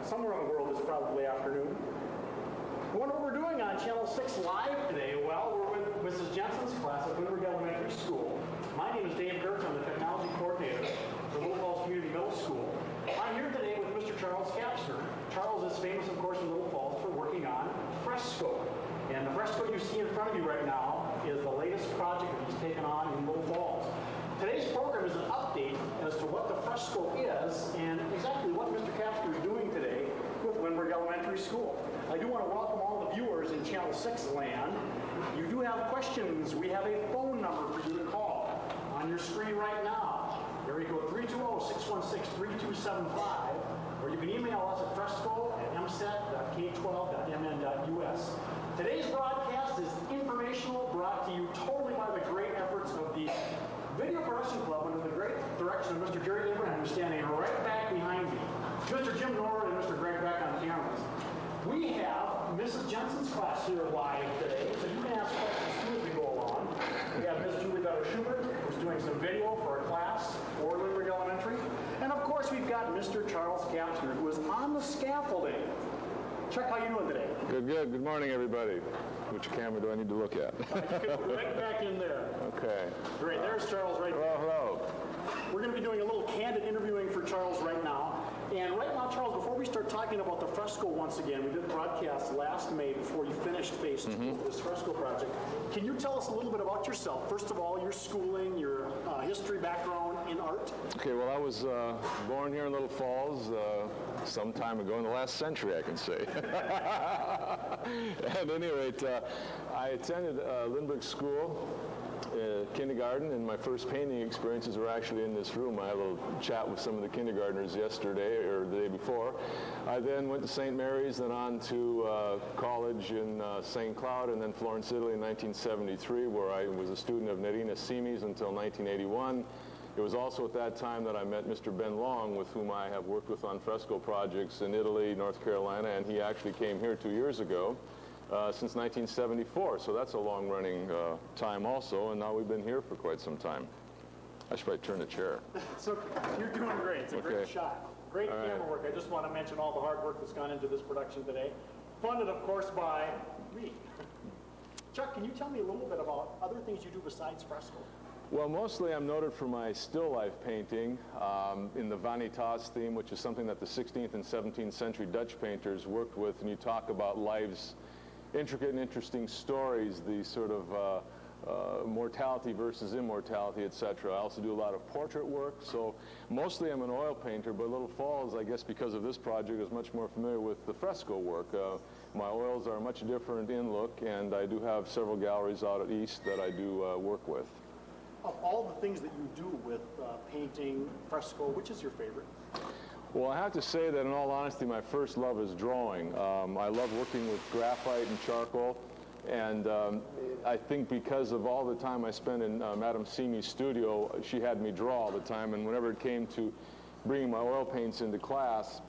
somewhere in the world it's probably afternoon. I wonder what we're doing on Channel 6 Live today. Well, we're with Mrs. Jensen's class at Lindbergh Elementary School. My name is Dave Gertz. I'm the technology coordinator for Little Falls Community Middle School. I'm here today with Mr. Charles Kapsner. Charles is famous, of course, in Little Falls for working on Fresco. And the Fresco you see in front of you right now is the latest project that he's taken on in Little Falls. Today's program is an update as to what the Fresco is and exactly what Mr. Kapsner is doing today with Lindbergh Elementary School. I do want to welcome all the viewers in Channel 6 land. You do have questions. We have a phone number for you to call on your screen right now. Area code 320-616-3275, or you can email us at fresco@mset.k12.mn.us. Today's broadcast is informational, brought to you totally by the great efforts of the Video Production Club under the great direction of Mr. Jerry Abraham, who's standing right back behind me. Mr. Jim Norwood and Mr. Greg Beck on cameras. We have Mrs. Jensen's class here live today, so you can ask questions too as we go along. We have Ms. Julie Better-Schubert, who's doing some video for a class for Lindbergh Elementary. And of course, we've got Mr. Charles Kapsner, who is on the scaffolding. Chuck, how you doing today? Good, good. Good morning, everybody. Which camera do I need to look at? You can right back in there. Okay. Great. There's Charles right there. Hello. We're going to be doing a little candid interviewing for Charles right now. And right now, Charles, before we start talking about the Fresco once again, we did a broadcast last May before you finished phase 2 of this Fresco project. Can you tell us a little bit about yourself? First of all, your schooling, your history background in art. Okay, well, I was born here in Little Falls some time ago in the last century, I can say. At any rate, I attended Lindbergh School, kindergarten, and my first painting experiences were actually in this room. I had a little chat with some of the kindergartners yesterday or the day before. I then went to St. Mary's, then on to college in St. Cloud, and then Florence, Italy in 1973, where I was a student of Nerina Simi's until 1981. It was also at that time that I met Mr. Ben Long, with whom I have worked with on Fresco projects in Italy, North Carolina, and he actually came here 2 years ago. Since 1974, so that's a long-running time also, and now we've been here for quite some time. I should probably turn the chair. So you're doing great. It's a great shot. Great camera work. I just want to mention all the hard work that's gone into this production today. Funded, of course, by me. Chuck, can you tell me a little bit about other things you do besides Fresco? Well, mostly I'm noted for my still life painting in the Vanitas theme, which is something that the 16th and 17th century Dutch painters worked with, and you talk about life's intricate and interesting stories, the sort of mortality versus immortality, etc. I also do a lot of portrait work, so mostly I'm an oil painter, but Little Falls, I guess because of this project, is much more familiar with the fresco work. My oils are much different in look, and I do have several galleries out at East that I do work with. Of all the things that you do with painting, fresco, which is your favorite? Well, I have to say that in all honesty, my first love is drawing. I love working with graphite and charcoal, and I think because of all the time I spent in Madame Simi's studio, she had me draw all the time, and whenever it came to bringing my oil paints into class,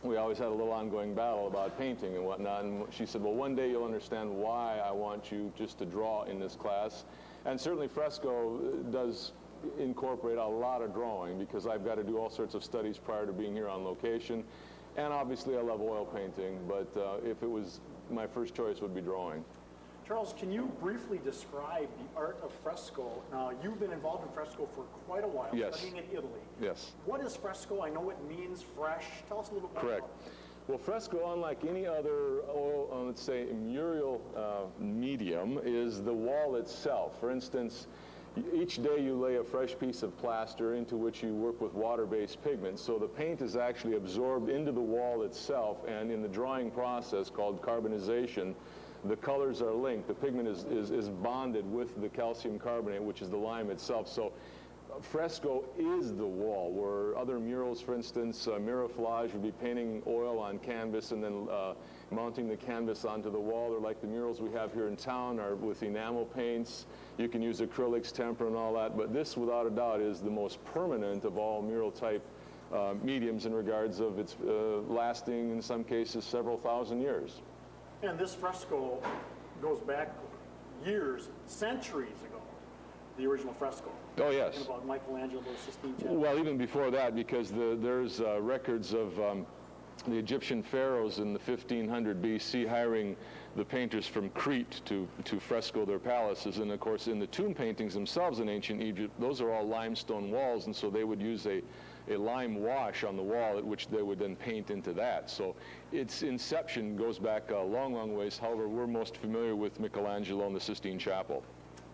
we always had a little ongoing battle about painting and whatnot, and she said, well, one day you'll understand why I want you just to draw in this class. And certainly Fresco does incorporate a lot of drawing, because I've got to do all sorts of studies prior to being here on location. And obviously I love oil painting, but if it was, my first choice would be drawing. Charles, can you briefly describe the art of fresco? Now, you've been involved in fresco for quite a while, yes. studying in Italy. Yes. What is fresco? I know it means fresh. Tell us a little bit Correct. about it. Well, fresco, unlike any other, let's say, mural medium, is the wall itself. For instance, each day you lay a fresh piece of plaster into which you work with water-based pigments. So the paint is actually absorbed into the wall itself, and in the drying process called carbonization, the colors are linked. The pigment is bonded with the calcium carbonate, which is the lime itself. So fresco is the wall, where other murals, for instance, miraflage would be painting oil on canvas and then mounting the canvas onto the wall, or like the murals we have here in town are with enamel paints. You can use acrylics, tempera, and all that, but this, without a doubt, is the most permanent of all mural-type mediums in regards of its lasting, in some cases, several thousand years. And this fresco goes back years, centuries ago, the original fresco. Oh, yes. About Michelangelo's Sistine Chapel. Well, even before that, because there's records of the Egyptian pharaohs in the 1500 BC hiring the painters from Crete to fresco their palaces. And of course, in the tomb paintings themselves in ancient Egypt, those are all limestone walls, and so they would use a lime wash on the wall, at which they would then paint into that. So its inception goes back a long, long ways. However, we're most familiar with Michelangelo and the Sistine Chapel.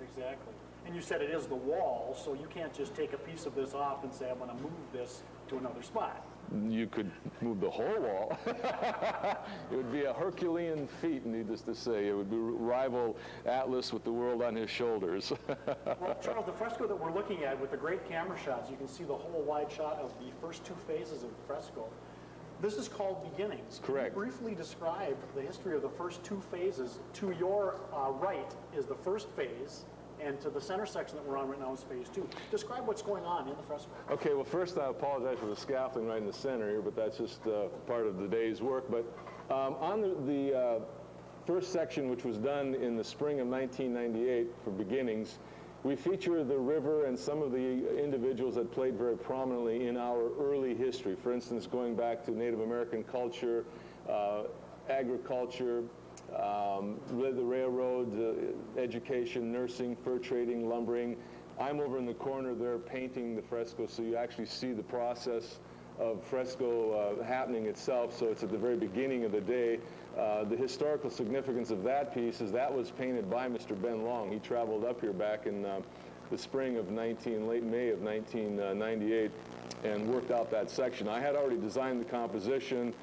Exactly. And you said it is the wall, so you can't just take a piece of this off and say, I'm going to move this to another spot. You could move the whole wall. It would be a Herculean feat, needless to say. It would be rival Atlas with the world on his shoulders. Well, Charles, the fresco that we're looking at with the great camera shots, you can see the whole wide shot of the first two phases of the fresco. This is called Beginnings. Correct. Can you briefly describe the history of the first two phases? To your right is the first phase, and to the center section that we're on right now is phase two. Describe what's going on in the fresco. Okay, well, first I apologize for the scaffolding right in the center here, but that's just part of the day's work. But on the first section, which was done in the spring of 1998 for Beginnings, we feature the river and some of the individuals that played very prominently in our early history. For instance, going back to Native American culture, agriculture, the railroad, education, nursing, fur trading, lumbering. I'm over in the corner there painting the fresco, so you actually see the process of fresco happening itself. So it's at the very beginning of the day. The historical significance of that piece is that was painted by Mr. Ben Long. He traveled up here back in the spring of late May of 1998 and worked out that section. I had already designed the composition.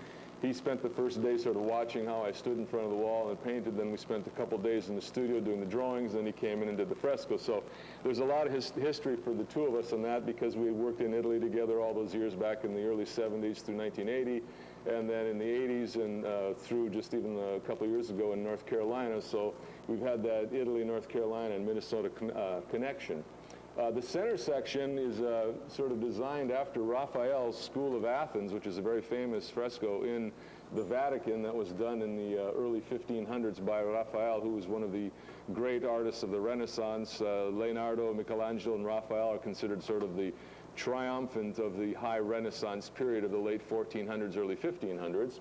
He spent the first day sort of watching how I stood in front of the wall and painted. Then we spent a couple days in the studio doing the drawings. Then he came in and did the fresco. So there's a lot of history for the two of us on that, because we had worked in Italy together all those years back in the early 70s through 1980, and then in the 80s and through just even a couple of years ago in North Carolina. So we've had that Italy, North Carolina, and Minnesota connection. The center section is sort of designed after Raphael's School of Athens, which is a very famous fresco in the Vatican that was done in the early 1500s by Raphael, who was one of the great artists of the Renaissance. Leonardo, Michelangelo, and Raphael are considered sort of the triumphant of the high Renaissance period of the late 1400s, early 1500s.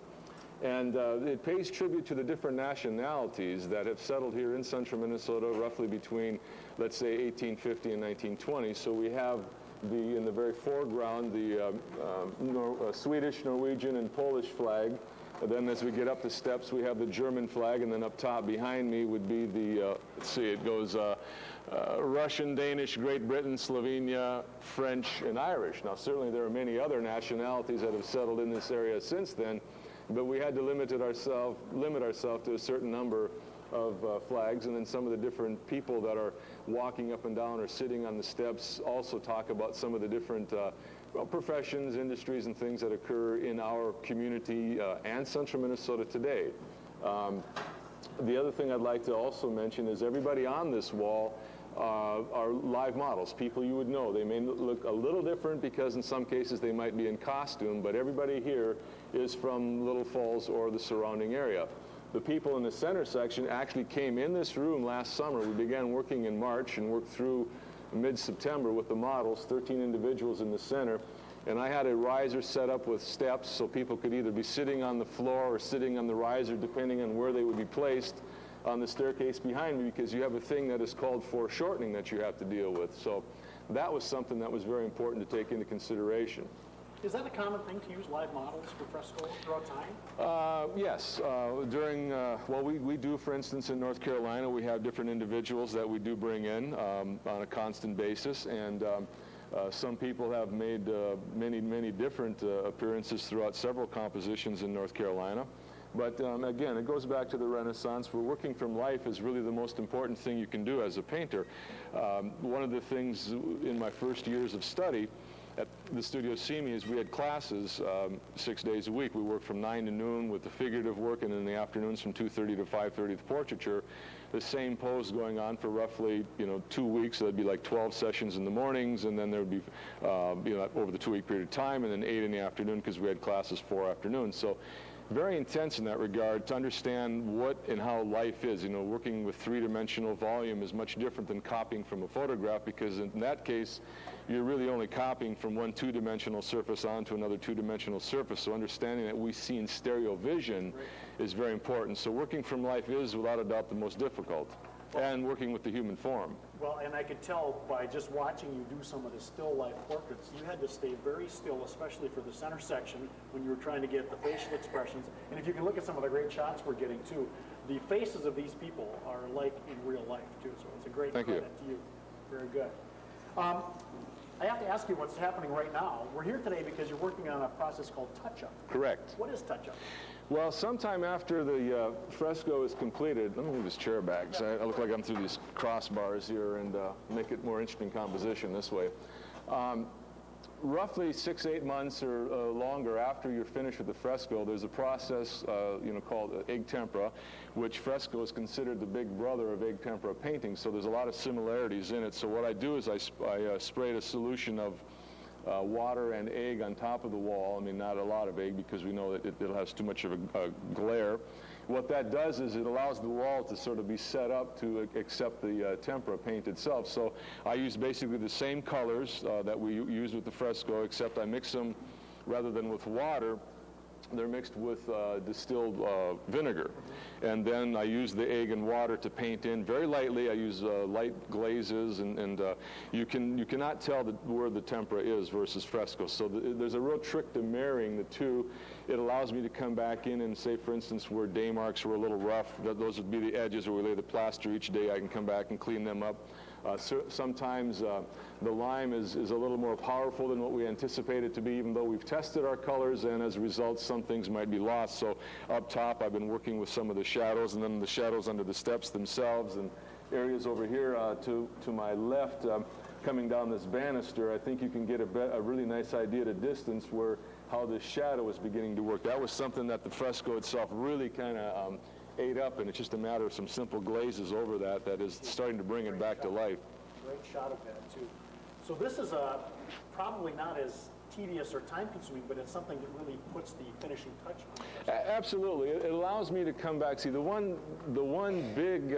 And it pays tribute to the different nationalities that have settled here in central Minnesota roughly between, let's say, 1850 and 1920. So we have in the very foreground the Swedish, Norwegian, and Polish flag. And then as we get up the steps, we have the German flag, and then up top behind me would be the, let's see, it goes Russian, Danish, Great Britain, Slovenia, French, and Irish. Now, certainly there are many other nationalities that have settled in this area since then, but we had to limit ourselves to a certain number of flags. And then some of the different people that are walking up and down or sitting on the steps also talk about some of the different professions, industries, and things that occur in our community and central Minnesota today. The other thing I'd like to also mention is everybody on this wall are live models, people you would know. They may look a little different because in some cases they might be in costume, but everybody here is from Little Falls or the surrounding area. The people in the center section actually came in this room last summer. We began working in March and worked through mid-September with the models, 13 individuals in the center. And I had a riser set up with steps so people could either be sitting on the floor or sitting on the riser, depending on where they would be placed on the staircase behind me, because you have a thing that is called foreshortening that you have to deal with. So that was something that was very important to take into consideration. Is that a common thing to use live models for fresco throughout time? Yes. Well, we do, for instance, in North Carolina, we have different individuals that we do bring in on a constant basis, and some people have made many different appearances throughout several compositions in North Carolina. But again, it goes back to the Renaissance, where working from life is really the most important thing you can do as a painter. One of the things in my first years of study at the Studio Simi is we had classes 6 days a week. We worked from 9 to noon with the figurative work, and in the afternoons from 2:30 to 5:30 the portraiture. The same pose going on for roughly 2 weeks. So that'd be like 12 sessions in the mornings, and then there would be over the 2-week period of time, and then 8 in the afternoon because we had classes 4 afternoons. So very intense in that regard to understand what and how life is. You know, working with three-dimensional volume is much different than copying from a photograph, because in that case, you're really only copying from one two-dimensional surface onto another two-dimensional surface. So understanding that we see in stereo vision is very important. So working from life is, without a doubt, the most difficult, and working with the human form. Well, and I could tell by just watching you do some of the still life portraits, you had to stay very still, especially for the center section when you were trying to get the facial expressions. And if you can look at some of the great shots we're getting too, the faces of these people are like in real life too. So it's a great credit to you. Very good. I have to ask you what's happening right now. We're here today because you're working on a process called touch-up. Correct. What is touch-up? Well, sometime after the fresco is completed, let me move this chair back, because I look like I'm through these crossbars here, and make it more interesting composition this way. Roughly 6-8 months or longer after you're finished with the fresco, there's a process called egg tempera, which fresco is considered the big brother of egg tempera painting, so there's a lot of similarities in it. So what I do is I sprayed a solution of water and egg on top of the wall. I mean, not a lot of egg, because we know that it has too much of a glare. What that does is it allows the wall to sort of be set up to accept the tempera paint itself. So I use basically the same colors that we use with the fresco, except I mix them, rather than with water, they're mixed with distilled vinegar. And then I use the egg and water to paint in very lightly. I use light glazes, and you cannot tell where the tempera is versus fresco. So there's a real trick to marrying the two. It allows me to come back in and say, for instance, where day marks were a little rough, those would be the edges where we lay the plaster each day. I can come back and clean them up. Sometimes the lime is a little more powerful than what we anticipate it to be, even though we've tested our colors, and as a result, some things might be lost. So up top, I've been working with some of the shadows, and then the shadows under the steps themselves, and areas over here to my left, coming down this banister. I think you can get a really nice idea at a distance how the shadow is beginning to work. That was something that the fresco itself really kind of ate up, and it's just a matter of some simple glazes over that is starting to bring it back to life. Great shot of that too. So this is probably not as tedious or time-consuming, but it's something that really puts the finishing touch on it. Absolutely. It allows me to come back. See, the one big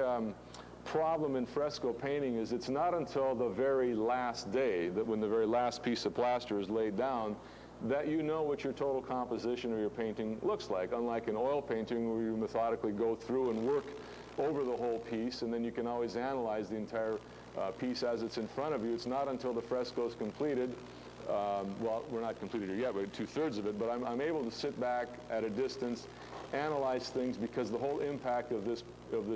problem in fresco painting is it's not until the very last day, that when the very last piece of plaster is laid down, that you know what your total composition of your painting looks like, unlike an oil painting where you methodically go through and work over the whole piece, and then you can always analyze the entire piece as it's in front of you. It's not until the fresco is completed, well, we're not completed here yet, but 2/3 of it, but I'm able to sit back at a distance, analyze things, because the whole impact of this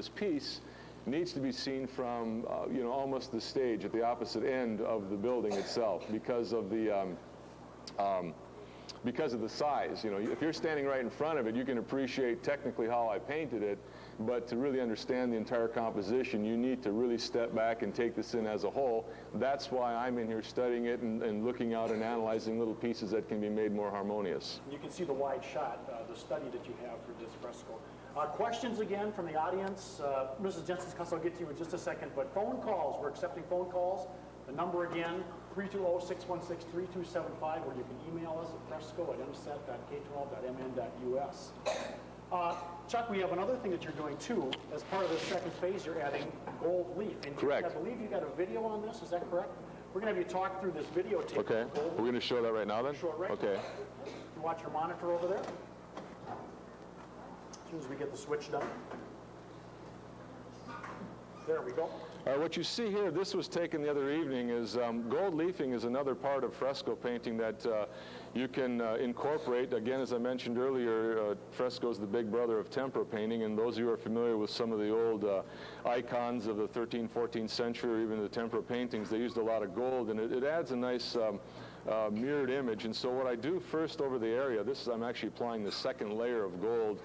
piece needs to be seen from almost the stage at the opposite end of the building itself, because of the size. If you're standing right in front of it, you can appreciate technically how I painted it, but to really understand the entire composition, you need to really step back and take this in as a whole. That's why I'm in here studying it and looking out and analyzing little pieces that can be made more harmonious. You can see the wide shot, the study that you have for this fresco. Questions again from the audience. Mrs. Jensen's I'll get to you in just a second, but phone calls, we're accepting phone calls. The number again, 320-616-3275, or you can email us at fresco@mset.k12.mn.us. Chuck, we have another thing that you're doing too. As part of this second phase, you're adding gold leaf. And correct. I believe you got a video on this, is that correct? We're going to have you talk through this videotape. Okay, we're going to show that right now then? Show it right okay. now. You watch your monitor over there. As soon as we get the switch done. There we go. What you see here, this was taken the other evening, is gold leafing is another part of fresco painting that you can incorporate. Again, as I mentioned earlier, fresco is the big brother of tempera painting, and those of you who are familiar with some of the old icons of the 13th, 14th century, or even the tempera paintings, they used a lot of gold, and it adds a nice mirrored image. And so what I do first over the area, I'm actually applying the second layer of gold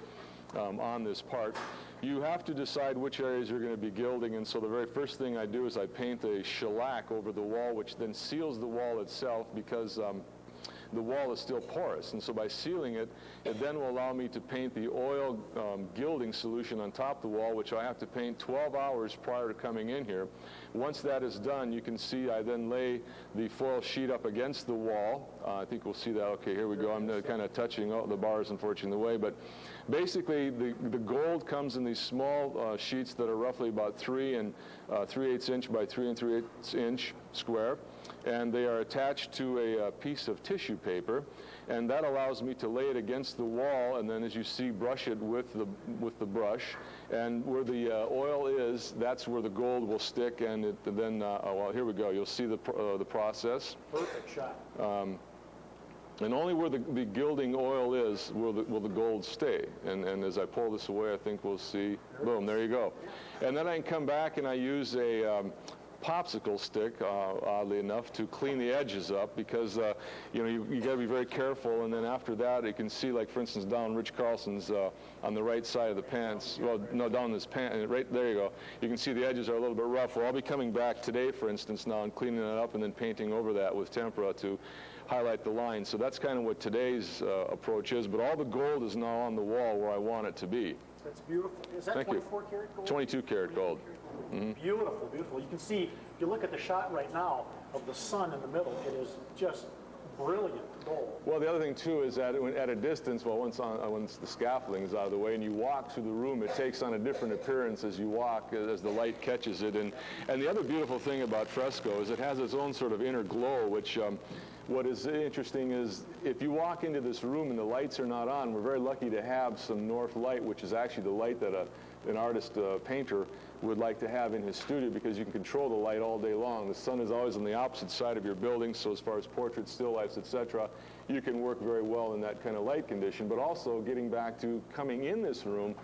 on this part. You have to decide which areas you're going to be gilding, and so the very first thing I do is I paint a shellac over the wall, which then seals the wall itself, because the wall is still porous. And so by sealing it, it then will allow me to paint the oil gilding solution on top of the wall, which I have to paint 12 hours prior to coming in here. Once that is done, you can see I then lay the foil sheet up against the wall. I think we'll see that. Okay, here we go. I'm kind of touching the bars, unfortunately, in the way. But basically, the gold comes in these small sheets that are roughly about 3 3/8 inch by 3 3/8 inch square. And they are attached to a piece of tissue paper, and that allows me to lay it against the wall, and then, as you see, brush it with the brush. And where the oil is, that's where the gold will stick, and then well, here we go. You'll see the process. Perfect shot. And only where the gilding oil is will the gold stay. And as I pull this away, I think we'll see. Boom! There you go. And then I can come back and I use a popsicle stick, oddly enough, to clean the edges up, because you got to be very careful. And then after that, you can see, like for instance, down Rich Carlson's on the right side of the pants. Well, no, down this pant, right there you go. You can see the edges are a little bit rough. Well, I'll be coming back today, for instance, now and cleaning it up and then painting over that with tempera to highlight the line. So that's kind of what today's approach is. But all the gold is now on the wall where I want it to be. That's beautiful. Is that 24 karat gold? 22 karat gold. Mm-hmm. Beautiful, beautiful. You can see, if you look at the shot right now of the sun in the middle, it is just brilliant gold. Well, the other thing too is that at a distance, well, once the scaffolding is out of the way and you walk through the room, it takes on a different appearance as you walk, as the light catches it. And the other beautiful thing about Fresco is it has its own sort of inner glow, which what is interesting is if you walk into this room and the lights are not on, we're very lucky to have some north light, which is actually the light that an artist painter would like to have in his studio, because you can control the light all day long. The sun is always on the opposite side of your building, so as far as portraits, still lifes, etc., you can work very well in that kind of light condition. But also getting back to coming in this room,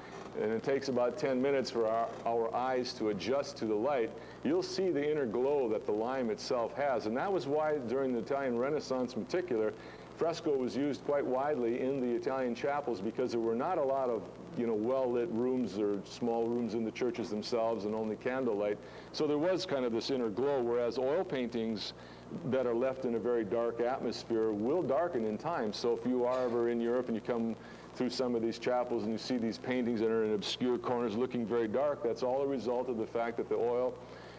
and it takes about 10 minutes for our eyes to adjust to the light, you'll see the inner glow that the lime itself has. And that was why during the Italian Renaissance in particular, fresco was used quite widely in the Italian chapels, because there were not a lot of well-lit rooms or small rooms in the churches themselves and only candlelight. So there was kind of this inner glow, whereas oil paintings that are left in a very dark atmosphere will darken in time. So if you are ever in Europe and you come through some of these chapels and you see these paintings that are in obscure corners looking very dark, that's all a result of the fact that the oil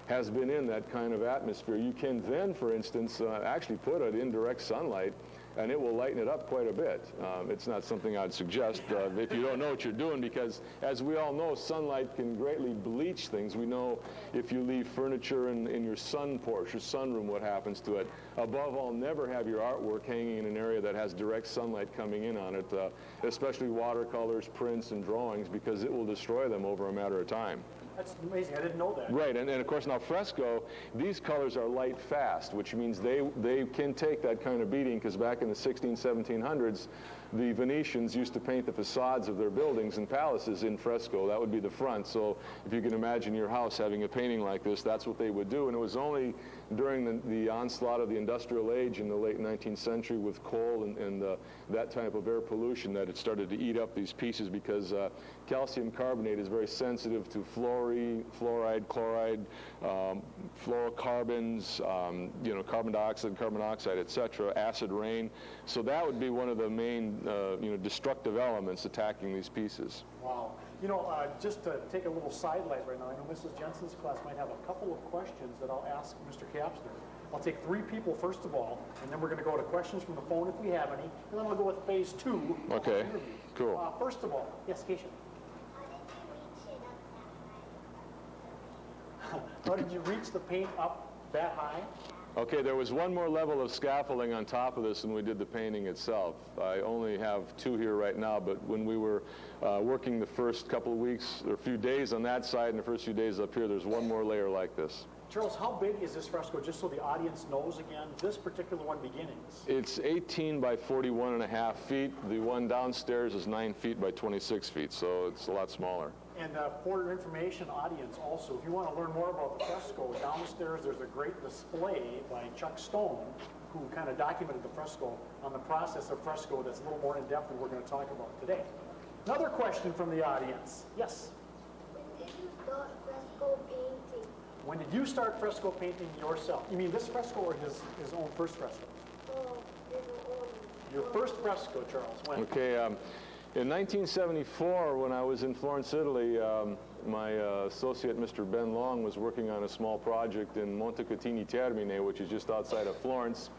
has been in that kind of atmosphere. You can then, for instance, actually put it in direct sunlight, and it will lighten it up quite a bit. It's not something I'd suggest if you don't know what you're doing, because as we all know, sunlight can greatly bleach things. We know if you leave furniture in your sun porch, your sunroom, what happens to it. Above all, never have your artwork hanging in an area that has direct sunlight coming in on it, especially watercolors, prints, and drawings, because it will destroy them over a matter of time. That's amazing. I didn't know that. Right, and of course now fresco, these colors are light fast, which means they can take that kind of beating, because back in the 1700s, the Venetians used to paint the facades of their buildings and palaces in fresco. That would be the front. So if you can imagine your house having a painting like this, that's what they would do. And it was only during the onslaught of the industrial age in the late 19th century with coal and that type of air pollution that it started to eat up these pieces, because calcium carbonate is very sensitive to fluoride, chloride, fluorocarbons, carbon dioxide, carbon monoxide, etc., acid rain. So that would be one of the main destructive elements attacking these pieces. Wow. Just to take a little sidelight right now, I know Mrs. Jensen's class might have a couple of questions that I'll ask Mr. Kapsner. I'll take 3 people first of all, and then we're going to go to questions from the phone if we have any, and then we'll go with phase 2. Okay, cool. First of all, yes, Keisha. How did you reach the paint up that high? Okay, there was one more level of scaffolding on top of this when we did the painting itself. I only have 2 here right now, but when we were working the first couple of weeks, or a few days on that side and the first few days up here, there's one more layer like this. Charles, how big is this fresco, just so the audience knows again, this particular one beginnings? It's 18 by 41.5 feet. The one downstairs is 9 feet by 26 feet, so it's a lot smaller. And for your information, audience, also, if you want to learn more about the fresco, downstairs there's a great display by Chuck Stone, who kind of documented the fresco on the process of fresco that's a little more in-depth than we're going to talk about today. Another question from the audience. Yes? When did you start fresco painting? When did you start fresco painting yourself? You mean this fresco or his own first fresco? Oh, his own. Your first fresco, Charles, when? Okay, in 1974, when I was in Florence, Italy, my associate, Mr. Ben Long, was working on a small project in Montecatini Termine, which is just outside of Florence,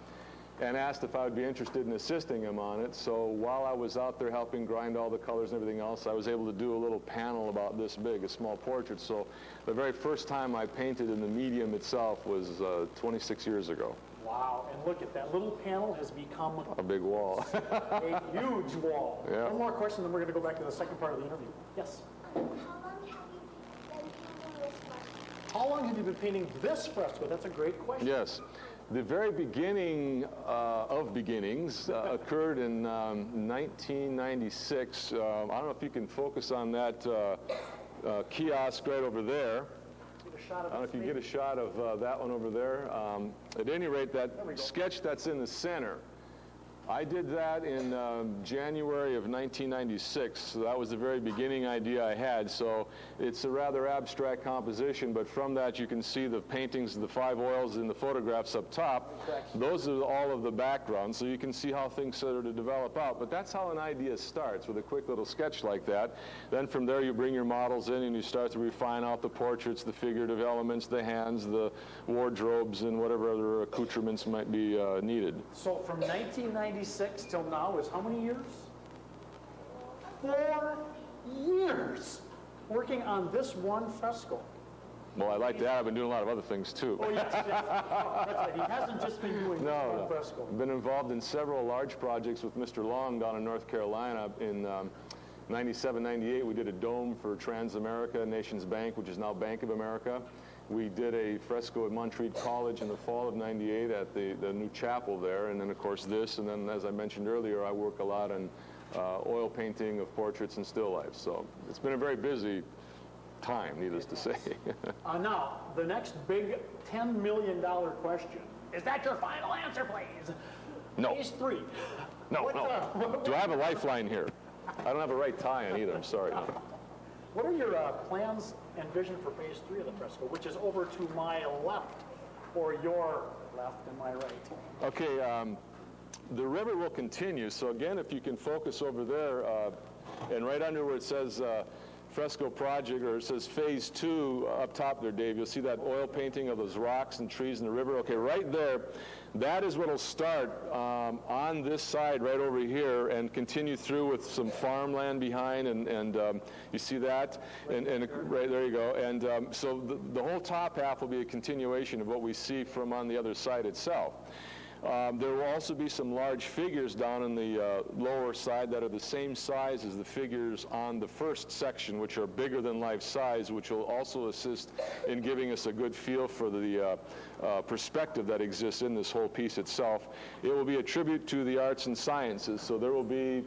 and asked if I would be interested in assisting him on it. So while I was out there helping grind all the colors and everything else, I was able to do a little panel about this big, a small portrait. So the very first time I painted in the medium itself was 26 years ago. Wow, and look at that little panel has become A big wall. a huge wall. Yeah. One more question, then we're going to go back to the second part of the interview. Yes? How long have you been painting this fresco? How long have you been painting this fresco? That's a great question. Yes. The very beginning of beginnings occurred in 1996. I don't know if you can focus on that kiosk right over there. Get a shot of I don't know if you this can get a shot of that one over there. At any rate, that sketch that's in the center, I did that in January of 1996. So that was the very beginning idea I had. So it's a rather abstract composition, but from that you can see the paintings, the 5 oils in the photographs up top. Those are all of the background, so you can see how things sort of develop out. But that's how an idea starts, with a quick little sketch like that. Then from there you bring your models in and you start to refine out the portraits, the figurative elements, the hands, the wardrobes, and whatever other accoutrements might be needed. So from 1996 till now is how many years? 4 years working on this one fresco. Well, I like that. I've been doing a lot of other things too. Oh, yes, yes. Oh, that's right. He hasn't just been doing this one fresco. I've been involved in several large projects with Mr. Long down in North Carolina. In 97, 98, we did a dome for Transamerica Nations Bank, which is now Bank of America. We did a fresco at Montreat College in the fall of 98 at the new chapel there, and then of course this, and then as I mentioned earlier, I work a lot on oil painting of portraits and still lifes. So it's been a very busy time, needless to say. Now, the next big $10 million question. Is that your final answer, please? No. Phase 3. No. Do I have a lifeline here? I don't have a right tie on either, I'm sorry. What are your plans and vision for phase 3 of the fresco, which is over to my left, or your left and my right? Okay, the river will continue. So again, if you can focus over there, and right under where it says fresco project, or it says phase 2 up top there, Dave, you'll see that oil painting of those rocks and trees in the river. Okay, right there, that is what will start on this side right over here and continue through with some farmland behind, and you see that, and right there you go. And so the whole top half will be a continuation of what we see from on the other side itself. There will also be some large figures down in the lower side that are the same size as the figures on the first section, which are bigger than life size, which will also assist in giving us a good feel for the perspective that exists in this whole piece itself. It will be a tribute to the arts and sciences, so there will be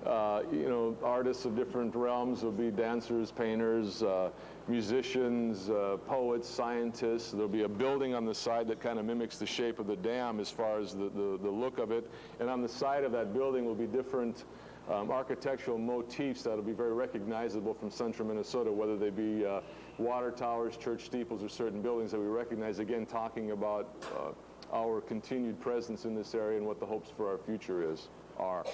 artists of different realms. There'll be dancers, painters, musicians, poets, scientists. There'll be a building on the side that kind of mimics the shape of the dam as far as the look of it. And on the side of that building will be different architectural motifs that will be very recognizable from central Minnesota, whether they be water towers, church steeples, or certain buildings that we recognize, again, talking about our continued presence in this area and what the hopes for our future are.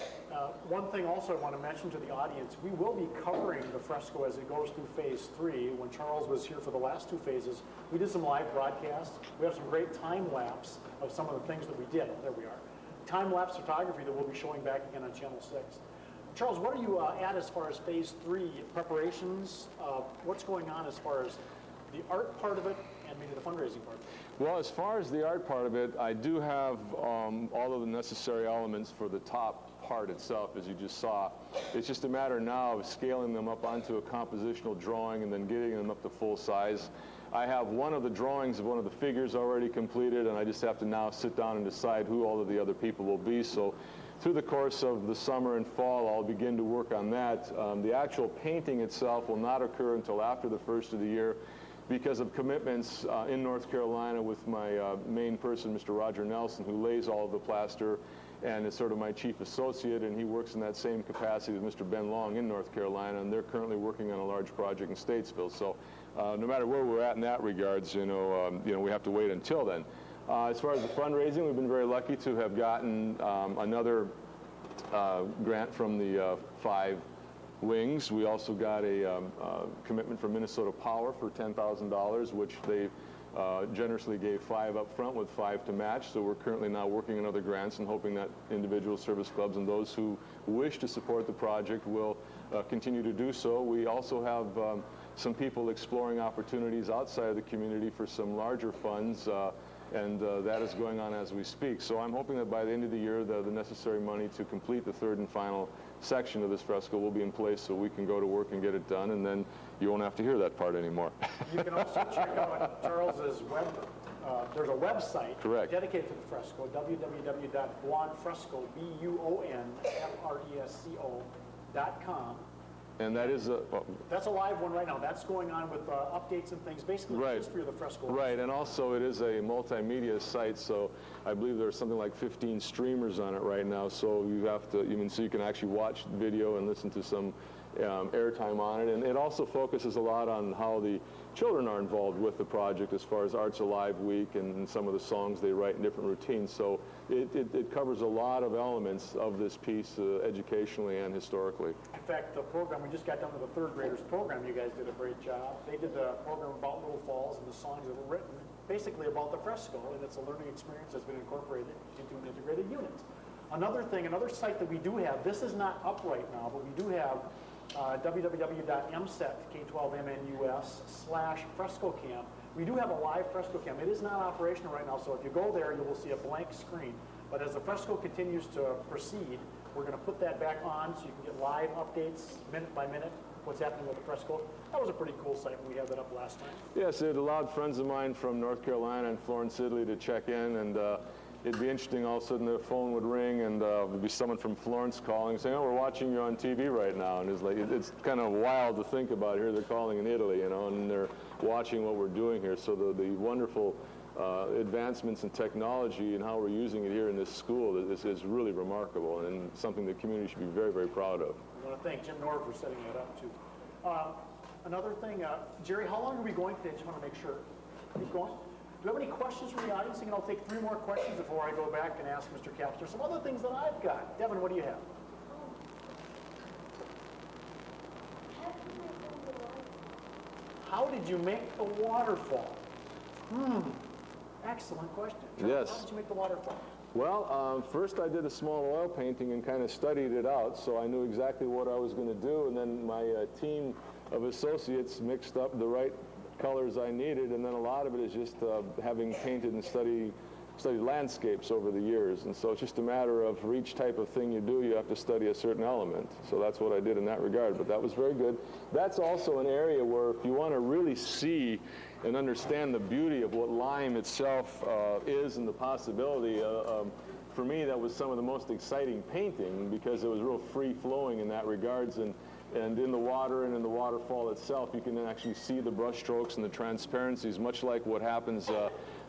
One thing also I want to mention to the audience, we will be covering the fresco as it goes through phase 3. When Charles was here for the last 2 phases, we did some live broadcasts. We have some great time-lapse of some of the things that we did. There we are. Time-lapse photography that we'll be showing back again on Channel 6. Charles, what are you at as far as phase 3 preparations? What's going on as far as the art part of it and maybe the fundraising part of it? Well, as far as the art part of it, I do have all of the necessary elements for the top part itself, as you just saw. It's just a matter now of scaling them up onto a compositional drawing and then getting them up to full size. I have one of the drawings of one of the figures already completed, and I just have to now sit down and decide who all of the other people will be. So through the course of the summer and fall, I'll begin to work on that. The actual painting itself will not occur until after the first of the year, because of commitments in North Carolina with my main person, Mr. Roger Nelson, who lays all of the plaster and is sort of my chief associate, and he works in that same capacity with Mr. Ben Long in North Carolina, and they're currently working on a large project in Statesville. So no matter where we're at in that regards, we have to wait until then. As far as the fundraising, we've been very lucky to have gotten another grant from the 5 wings. We also got a commitment from Minnesota Power for $10,000, which they generously gave 5 up front with 5 to match. So we're currently now working on other grants and hoping that individual service clubs and those who wish to support the project will continue to do so. We also have some people exploring opportunities outside of the community for some larger funds, and that is going on as we speak. So I'm hoping that by the end of the year, the necessary money to complete the 3rd and final section of this fresco will be in place so we can go to work and get it done, and then you won't have to hear that part anymore. You can also check out Charles's web. There's a website dedicated to the fresco, www.buonfresco, BUONFRESCO.com. And that is that's a live one right now. That's going on with updates and things, basically the history of the fresco. Right, and also it is a multimedia site, so I believe there's something like 15 streamers on it right now. So you have to, so you can actually watch video and listen to some airtime on it. And it also focuses a lot on how the children are involved with the project as far as Arts Alive Week and some of the songs they write in different routines. So it covers a lot of elements of this piece educationally and historically. In fact, the program, we just got done with the 3rd graders program. You guys did a great job. They did the program about Little Falls and the songs that were written basically about the fresco, and it's a learning experience that's been incorporated into an integrated unit. Another thing, another site that we do have, this is not up right now, but we do have www.msetk12mnus/fresco camp. We do have a live fresco camp. It is not operational right now, so if you go there, you will see a blank screen. But as the fresco continues to proceed, we're going to put that back on so you can get live updates minute by minute, what's happening with the fresco. That was a pretty cool site when we had that up last time. Yes, it allowed friends of mine from North Carolina and Florence, Italy to check in, and it'd be interesting, all of a sudden the phone would ring and there'd be someone from Florence calling saying, "Oh, we're watching you on TV right now." And it's like, it's kind of wild to think about. Here they're calling in Italy, and they're watching what we're doing here. So the wonderful advancements in technology and how we're using it here in this school is really remarkable and something the community should be very, very proud of. I want to thank Jim Nord for setting that up too. Another thing, Jerry, how long are we going today? I just want to make sure. Keep going. Do you have any questions from the audience? Again, I'll take 3 more questions before I go back and ask Mr. Capps. There's some other things that I've got. Devin, what do you have? How did you make the waterfall? Excellent question. Yes. How did you make the waterfall? Well, first I did a small oil painting and kind of studied it out, so I knew exactly what I was going to do, and then my team of associates mixed up the right colors I needed, and then a lot of it is just having painted and studied landscapes over the years. And so it's just a matter of, for each type of thing you do, you have to study a certain element. So that's what I did in that regard, but that was very good. That's also an area where if you want to really see and understand the beauty of what lime itself is and the possibility, for me that was some of the most exciting painting because it was real free-flowing in that regards. And in the water and in the waterfall itself, you can then actually see the brush strokes and the transparencies, much like what happens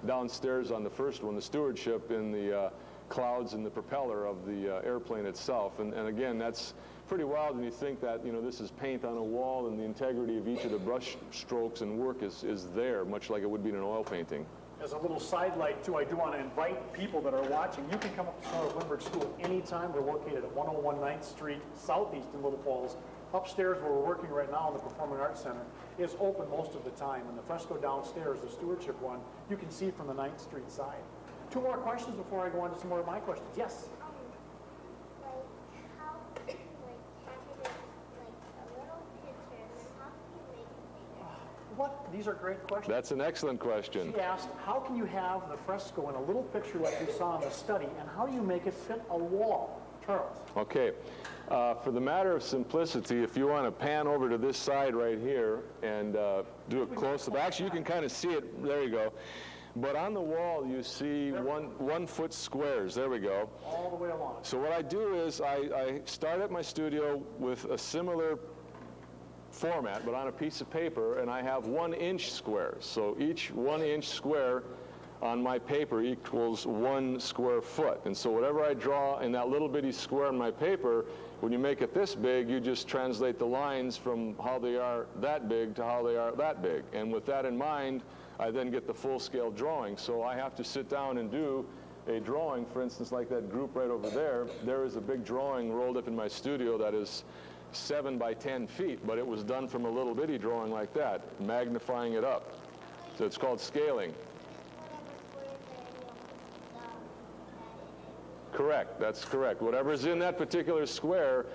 downstairs on the first one, the stewardship, in the clouds and the propeller of the airplane itself. And again, that's pretty wild when you think that, this is paint on a wall and the integrity of each of the brush strokes and work is there, much like it would be in an oil painting. As a little sidelight, too, I do want to invite people that are watching. You can come up to North Lindbergh School anytime. We're located at 101 9th Street, southeast in Little Falls. Upstairs, where we're working right now in the Performing Arts Center, is open most of the time. And the fresco downstairs, the stewardship one, you can see from the 9th Street side. 2 more questions before I go on to some more of my questions. Yes? How can you capture a little picture, and then how can you make it bigger? What? These are great questions. That's an excellent question. She asked, how can you have the fresco in a little picture like you saw in the study, and how do you make it fit a wall? Charles. Okay. For the matter of simplicity, if you want to pan over to this side right here and do a close-up, actually you can kind of see it, there you go. But on the wall you see 1 foot squares, there we go. All the way along. So what I do is I start at my studio with a similar format, but on a piece of paper, and I have 1 inch squares. So each 1 inch square on my paper equals 1 square foot. And so whatever I draw in that little bitty square on my paper, when you make it this big, you just translate the lines from how they are that big to how they are that big. And with that in mind, I then get the full-scale drawing. So I have to sit down and do a drawing, for instance, like that group right over there. There is a big drawing rolled up in my studio that is 7 by 10 feet, but it was done from a little bitty drawing like that, magnifying it up. So it's called scaling. Correct, that's correct. Whatever's in that particular square,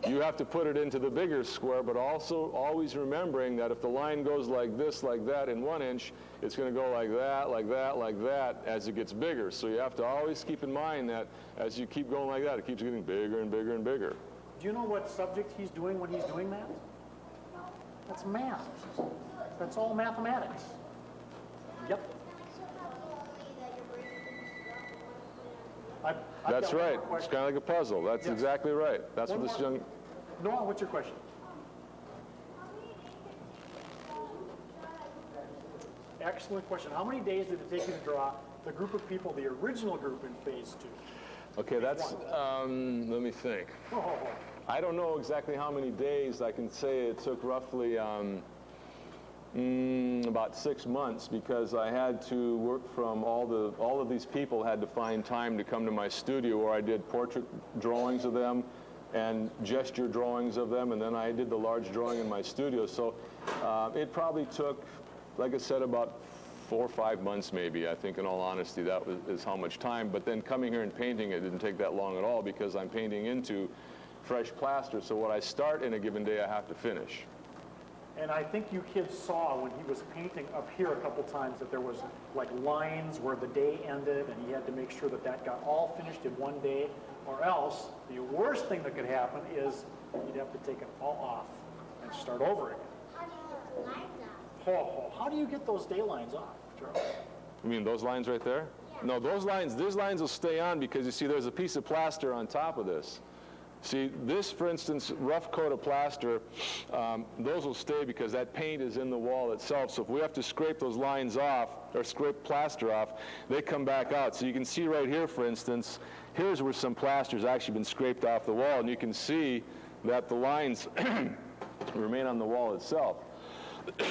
you have to put it into the bigger square, but also always remembering that if the line goes like this, like that in 1 inch, it's going to go like that, like that, like that as it gets bigger. So you have to always keep in mind that as you keep going like that, it keeps getting bigger and bigger and bigger. Do you know what subject he's doing when he's doing that? That's math. That's all mathematics. Yep. That's right. It's kind of like a puzzle. That's exactly right. That's what this young... Noah, what's your question? Excellent question. How many days did it take you to draw the group of people, the original group in phase 2? Okay, that's... let me think. I don't know exactly how many days. I can say it took roughly about 6 months, because I had to work from all of these people had to find time to come to my studio where I did portrait drawings of them and gesture drawings of them, and then I did the large drawing in my studio. So it probably took, like I said, about 4 or 5 months maybe. I think, in all honesty, that is how much time. But then coming here and painting it didn't take that long at all, because I'm painting into fresh plaster. So what I start in a given day, I have to finish. And I think you kids saw when he was painting up here a couple times that there was like lines where the day ended, and he had to make sure that that got all finished in one day, or else the worst thing that could happen is you'd have to take it all off and start over again. How do you get the lines off? How do you get those day lines off, Charles? You mean those lines right there? Yeah. No, these lines will stay on, because you see there's a piece of plaster on top of this. See, this, for instance, rough coat of plaster, those will stay because that paint is in the wall itself. So if we have to scrape those lines off, or scrape plaster off, they come back out. So you can see right here, for instance, here's where some plaster's actually been scraped off the wall, and you can see that the lines remain on the wall itself.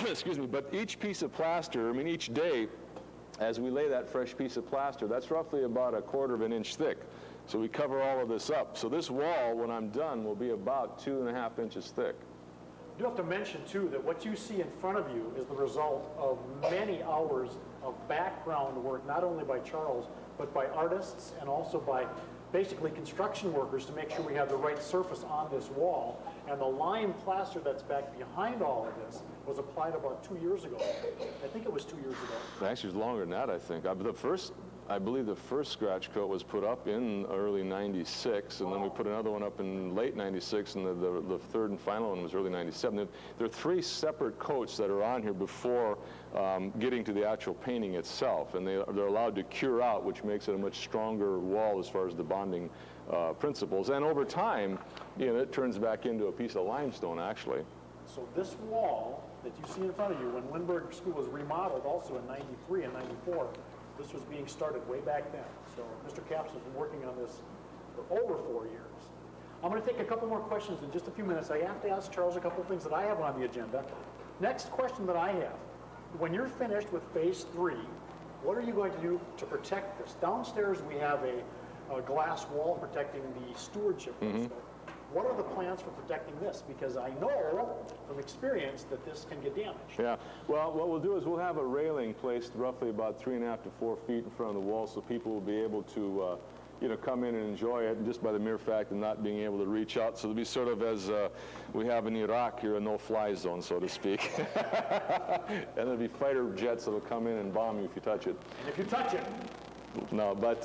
Excuse me, but each piece of plaster, I mean each day, as we lay that fresh piece of plaster, that's roughly about 1/4 of an inch thick. So we cover all of this up. So this wall, when I'm done, will be about 2.5 inches thick. You have to mention, too, that what you see in front of you is the result of many hours of background work, not only by Charles, but by artists and also by basically construction workers to make sure we have the right surface on this wall. And the lime plaster that's back behind all of this was applied about 2 years ago. I think it was 2 years ago. Actually, it's longer than that, I think. I believe the first scratch coat was put up in early '96, and then we put another one up in late '96, and the third and final one was early '97. There are 3 separate coats that are on here before getting to the actual painting itself, and they're allowed to cure out, which makes it a much stronger wall as far as the bonding principles. And over time, it turns back into a piece of limestone, actually. So this wall that you see in front of you, when Lindbergh School was remodeled also in '93 and '94, this was being started way back then. So Mr. Capps has been working on this for over 4 years. I'm going to take a couple more questions in just a few minutes. I have to ask Charles a couple of things that I have on the agenda. Next question that I have, when you're finished with phase 3, what are you going to do to protect this? Downstairs we have a glass wall protecting the stewardship. Mm-hmm. What are the plans for protecting this? Because I know from experience that this can get damaged. Yeah, well, what we'll do is we'll have a railing placed roughly about 3.5 to 4 feet in front of the wall, so people will be able to, come in and enjoy it just by the mere fact of not being able to reach out. So it'll be sort of as we have in Iraq here, a no-fly zone, so to speak. And there'll be fighter jets that'll come in and bomb you if you touch it. And if you touch it, no, but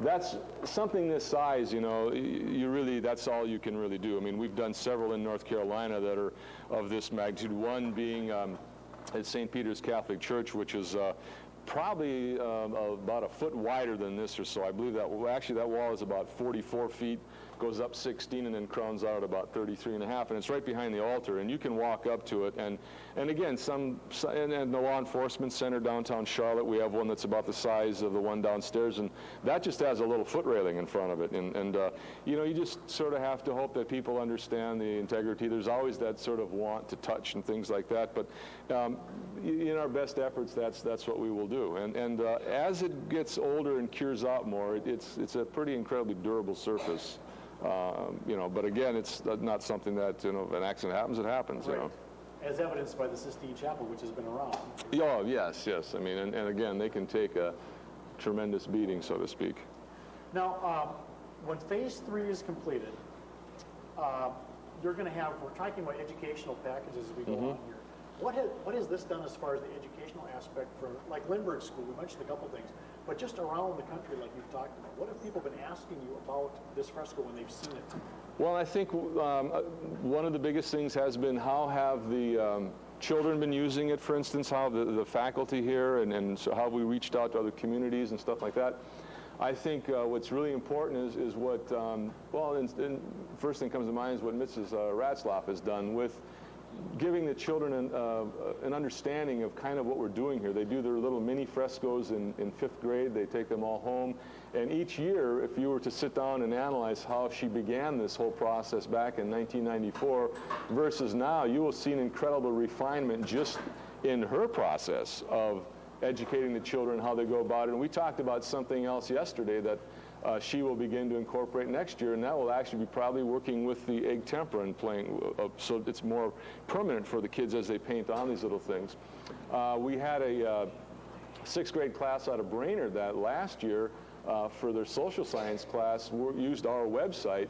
that's something this size, that's all you can really do. I mean, we've done several in North Carolina that are of this magnitude. One being at St. Peter's Catholic Church, which is probably about a foot wider than this or so. I believe that wall is about 44 feet, goes up 16, and then crowns out at about 33.5, and it's right behind the altar, and you can walk up to it, and And again, and the law enforcement center downtown Charlotte, we have one that's about the size of the one downstairs, and that just has a little foot railing in front of it. And you know, you just sort of have to hope that people understand the integrity. There's always that sort of want to touch and things like that, but in our best efforts, that's what we will do. And as it gets older and cures out more, it's a pretty incredibly durable surface. You know, but again, it's not something that, you know, if an accident happens, it happens. Right. You know. As evidenced by the Sistine Chapel, which has been around. Oh, yes. I mean, and again, they can take a tremendous beating, so to speak. Now, when Phase 3 is completed, you're going to have, we're talking about educational packages as we go on here. What has this done as far as the educational aspect for, like Lindbergh School? We mentioned a couple things, but just around the country, like you've talked about, what have people been asking you about this fresco when they've seen it? Well, I think one of the biggest things has been how have the children been using it, for instance, how the faculty here, and so how we reached out to other communities and stuff like that. I think what's really important is what, first thing comes to mind is what Mrs. Ratzlaff has done with giving the children an understanding of kind of what we're doing here. They do their little mini frescoes in 5th grade. They take them all home. And each year, if you were to sit down and analyze how she began this whole process back in 1994 versus now, you will see an incredible refinement just in her process of educating the children how they go about it. And we talked about something else yesterday that she will begin to incorporate next year, and that will actually be probably working with the egg tempera and playing, so it's more permanent for the kids as they paint on these little things. We had a 6th grade class out of Brainerd that last year for their social science class used our website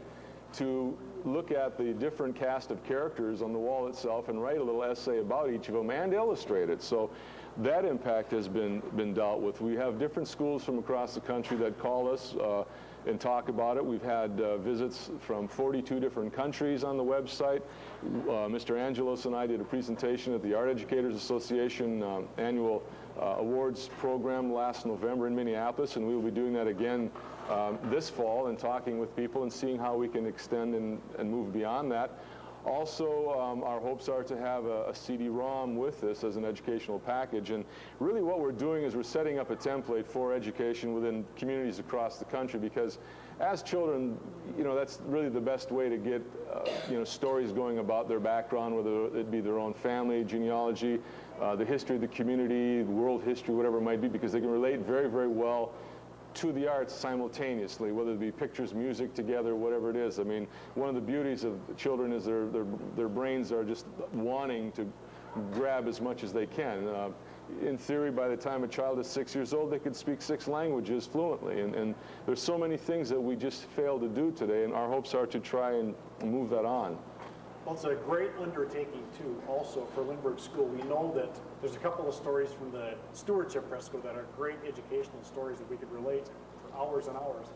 to look at the different cast of characters on the wall itself and write a little essay about each of them and illustrate it. So that impact has been dealt with. We have different schools from across the country that call us and talk about it. We've had visits from 42 different countries on the website. Mr. Angelos and I did a presentation at the Art Educators Association annual awards program last November in Minneapolis, and we will be doing that again this fall and talking with people and seeing how we can extend and move beyond that. Also, our hopes are to have a CD-ROM with this as an educational package, and really what we're doing is we're setting up a template for education within communities across the country, because as children, you know, that's really the best way to get stories going about their background, whether it be their own family, genealogy, the history of the community, world history, whatever it might be, because they can relate very, very well to the arts simultaneously, whether it be pictures, music together, whatever it is. I mean, one of the beauties of children is their brains are just wanting to grab as much as they can. In theory, by the time a child is 6 years old, they could speak 6 languages fluently. And there's so many things that we just fail to do today, and our hopes are to try and move that on. Well, it's a great undertaking, too, also for Lindbergh School. We know that there's a couple of stories from the stewardship fresco that are great educational stories that we could relate for hours and hours.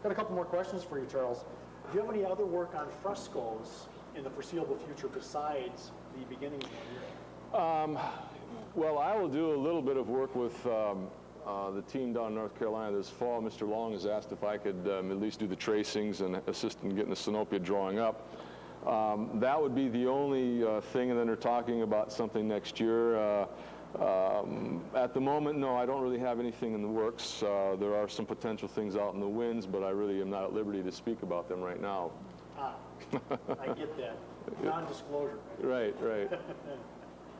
Got a couple more questions for you, Charles. Do you have any other work on frescoes in the foreseeable future besides the beginning of the year? Well, I will do a little bit of work with the team down in North Carolina this fall. Mr. Long has asked if I could at least do the tracings and assist in getting the Sinopia drawing up. That would be the only thing, and then they're talking about something next year. At the moment, no, I don't really have anything in the works. There are some potential things out in the winds, but I really am not at liberty to speak about them right now. I get that. Non-disclosure. Right.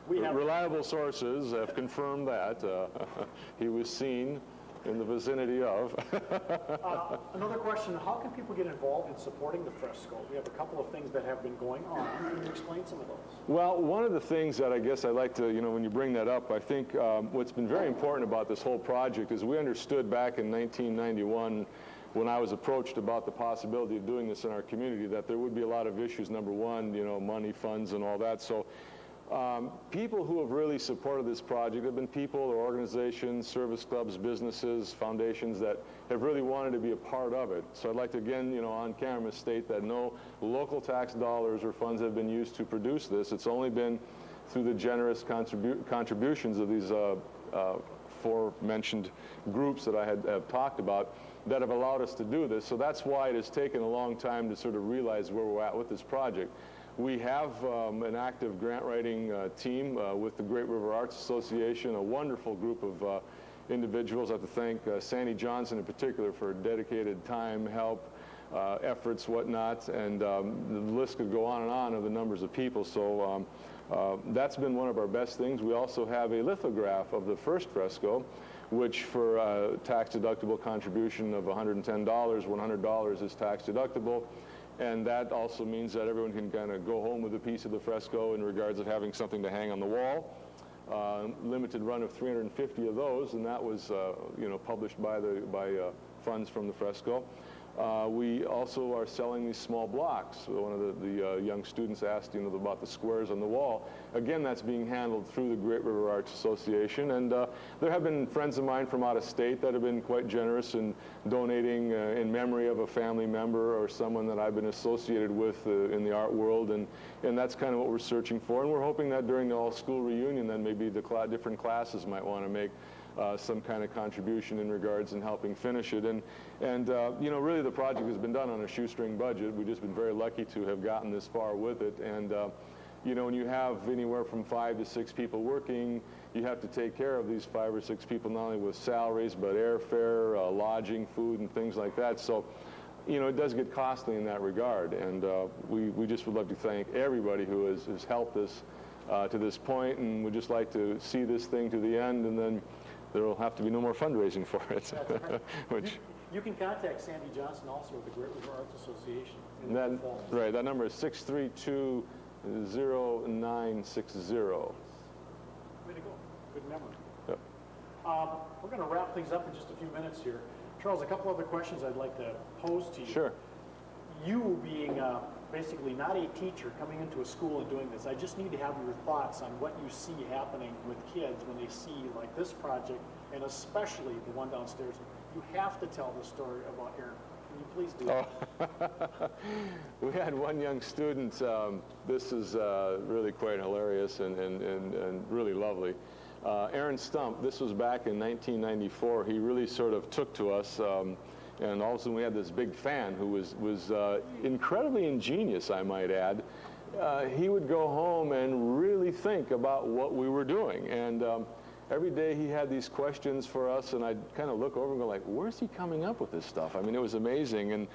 We have reliable sources have confirmed that. He was seen in the vicinity of. Another question, how can people get involved in supporting the fresco? We have a couple of things that have been going on. Can you explain some of those? Well, one of the things that I guess I'd like to, when you bring that up, I think what's been very important about this whole project is we understood back in 1991 when I was approached about the possibility of doing this in our community that there would be a lot of issues. Number one, money, funds, and all that. So people who have really supported this project have been people or organizations, service clubs, businesses, foundations that have really wanted to be a part of it. So I'd like to again, on camera state that no local tax dollars or funds have been used to produce this. It's only been through the generous contributions of these aforementioned groups that I have talked about that have allowed us to do this. So that's why it has taken a long time to sort of realize where we're at with this project. We have an active grant writing team with the Great River Arts Association, a wonderful group of individuals. I have to thank Sandy Johnson in particular for dedicated time, help, efforts, whatnot, and the list could go on of the numbers of people. So that's been one of our best things. We also have a lithograph of the first fresco, which for a tax-deductible contribution of $110, $100 is tax-deductible. And that also means that everyone can kind of go home with a piece of the fresco in regards of having something to hang on the wall. Limited run of 350 of those, and that was published by funds from the fresco. We also are selling these small blocks. So one of the young students asked, about the squares on the wall. Again, that's being handled through the Great River Arts Association, and there have been friends of mine from out of state that have been quite generous in donating in memory of a family member or someone that I've been associated with in the art world, and that's kind of what we're searching for. And we're hoping that during the all-school reunion, then maybe the different classes might want to make some kind of contribution in regards in helping finish it. And really the project has been done on a shoestring budget. We've just been very lucky to have gotten this far with it. And when you have anywhere from 5 to 6 people working, you have to take care of these 5 or 6 people not only with salaries, but airfare, lodging, food, and things like that. So, it does get costly in that regard. And we just would love to thank everybody who has helped us to this point, and would just like to see this thing to the end, and then there will have to be no more fundraising for it. Which you can contact Sandy Johnson also with the Great River Arts Association. Right, that number is 632-0960. Way to go. Good memory. Yep. We're going to wrap things up in just a few minutes here. Charles, a couple other questions I'd like to pose to you. Sure. You being basically not a teacher coming into a school and doing this, I just need to have your thoughts on what you see happening with kids when they see like this project, and especially the one downstairs. You have to tell the story about Aaron. Can you please do that? We had one young student, this is really quite hilarious and really lovely. Aaron Stump, this was back in 1994. He really sort of took to us. And all of a sudden we had this big fan who was incredibly ingenious, I might add. He would go home and really think about what we were doing. And every day he had these questions for us, and I'd kind of look over and go like, where's he coming up with this stuff? I mean, it was amazing. And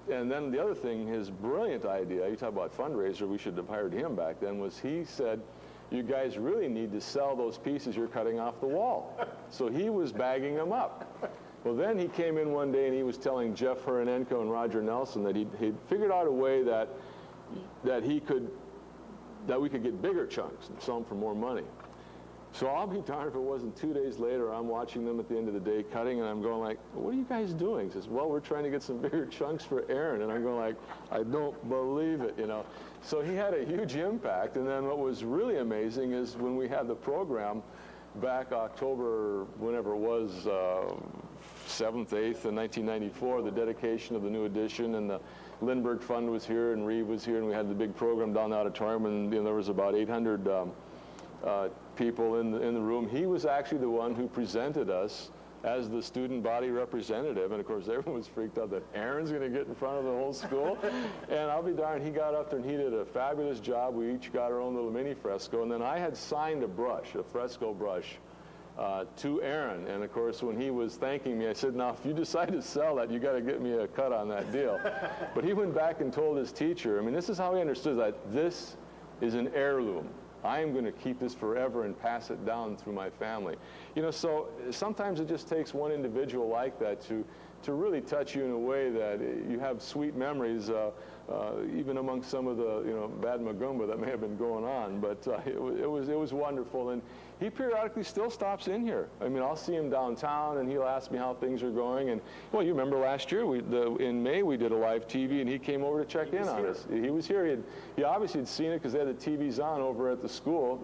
then the other thing, his brilliant idea, you talk about fundraiser, we should have hired him back then, was he said, you guys really need to sell those pieces you're cutting off the wall. So he was bagging them up. Well, then he came in one day and he was telling Jeff Hurinenko and Roger Nelson that he'd figured out a way that we could get bigger chunks and sell them for more money. So I'll be darned if it wasn't 2 days later, I'm watching them at the end of the day cutting, and I'm going like, what are you guys doing? He says, well, we're trying to get some bigger chunks for Aaron. And I'm going like, I don't believe it, So he had a huge impact. And then what was really amazing is when we had the program back October, whenever it was, 7th, 8th in 1994, the dedication of the new edition, and the Lindbergh Fund was here, and Reeve was here, and we had the big program down the auditorium, and there was about 800 people in the room. He was actually the one who presented us as the student body representative, and of course everyone was freaked out that Aaron's going to get in front of the whole school. And I'll be darned, he got up there and he did a fabulous job. We each got our own little mini fresco, and then I had signed a fresco brush, to Aaron. And of course, when he was thanking me, I said, now, if you decide to sell that, you got to get me a cut on that deal. But he went back and told his teacher, this is how he understood that this is an heirloom. I am going to keep this forever and pass it down through my family. So sometimes it just takes one individual like that to really touch you in a way that you have sweet memories, even among some of the bad magumba that may have been going on. But it was wonderful, and he periodically still stops in here. I'll see him downtown, and he'll ask me how things are going. And well, you remember last year in May we did a live TV, and he came over to check in on us. He was here. He obviously had seen it because they had the TVs on over at the school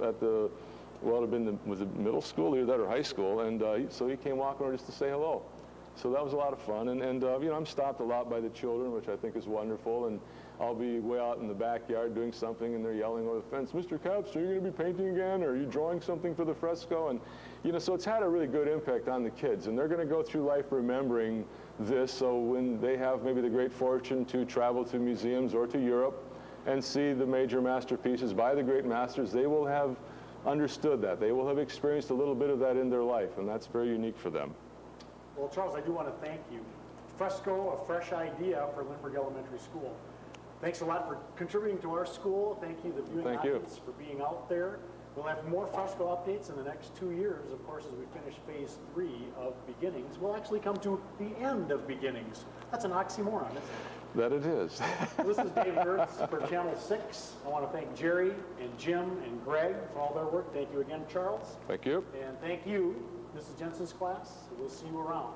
well, it had been was it middle school, either that or high school, and so he came walking over just to say hello. So that was a lot of fun, and I'm stopped a lot by the children, which I think is wonderful, and I'll be way out in the backyard doing something, and they're yelling over the fence, Mr. Capps, are you going to be painting again, or are you drawing something for the fresco? And so it's had a really good impact on the kids, and they're going to go through life remembering this, so when they have maybe the great fortune to travel to museums or to Europe, and see the major masterpieces by the great masters, they will have understood that. They will have experienced a little bit of that in their life, and that's very unique for them. Well, Charles, I do want to thank you. Fresco, a fresh idea for Lindbergh Elementary School. Thanks a lot for contributing to our school. Thank you, the viewing audience, for being out there. We'll have more Fresco updates in the next 2 years, of course, as we finish phase 3 of beginnings. We'll actually come to the end of beginnings. That's an oxymoron, isn't it? That it is. This is Dave Gertz for Channel 6. I want to thank Jerry and Jim and Greg for all their work. Thank you again, Charles. Thank you. And thank you, Mrs. Jensen's class. We'll see you around.